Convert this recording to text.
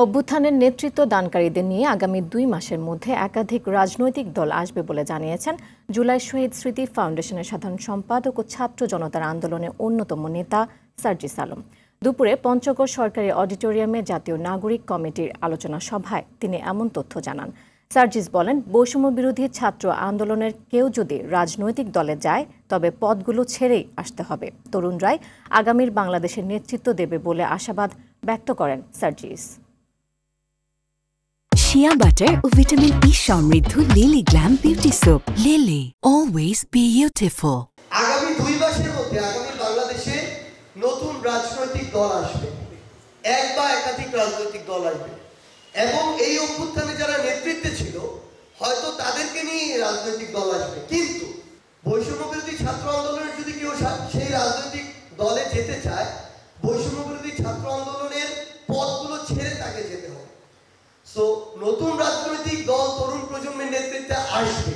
অভ্যুত্থানের নেতৃত্ব দানকারীদের নিয়ে আগামী ২ মাসের মধ্যে একাধিক রাজনৈতিক দল আসবে বলে জানিয়েছেন জুলাই শহীদ স্মৃতি ফাউন্ডেশনের সাধারণ সম্পাদক ও ছাত্র জনতার আন্দোলনের অন্যতম নেতা সার্জিস আলম। দুপুরে পঞ্চগড় সরকারি অডিটোরিয়ামে জাতীয় নাগরিক কমিটির আলোচনা সভায় তিনি এমন তথ্য জানান। সার্জিস বলেন, বৈষম্য বিরোধী ছাত্র আন্দোলনের কেউ যদি রাজনৈতিক দলে যায় তবে পদগুলো ছেড়েই আসতে হবে। তরুণরাই আগামীর বাংলাদেশের নেতৃত্ব দেবে বলে আশাবাদ ব্যক্ত করেন সার্জিস। শিয়া বাটার ও ভিটামিন ই সমৃদ্ধ lily glam beauty soap. Lily, always beautiful. আগামী 2 মাসের মধ্যে আগামী বাংলাদেশে নতুন রাজনৈতিক দল আসবে, এক বা একাধিক রাজনৈতিক দল আসবে এবং এই অভ্যুত্থানে যারা নেতৃত্বে ছিল হয়তো তাদেরকে নিয়ে রাজনৈতিক দল আসবে। কিন্তু বৈষম্য বিরোধী ছাত্র আন্দোলনের যদি কেউ সেই রাজনৈতিক দলে যেতে চায়, বৈষম্য বিরোধী ছাত্র আন্দোলনের পদগুলো ছেড়ে তাকে যেতে হবে। নতুন রাজনৈতিক দল তরুণ প্রজন্মের নেতৃত্বে আসবে।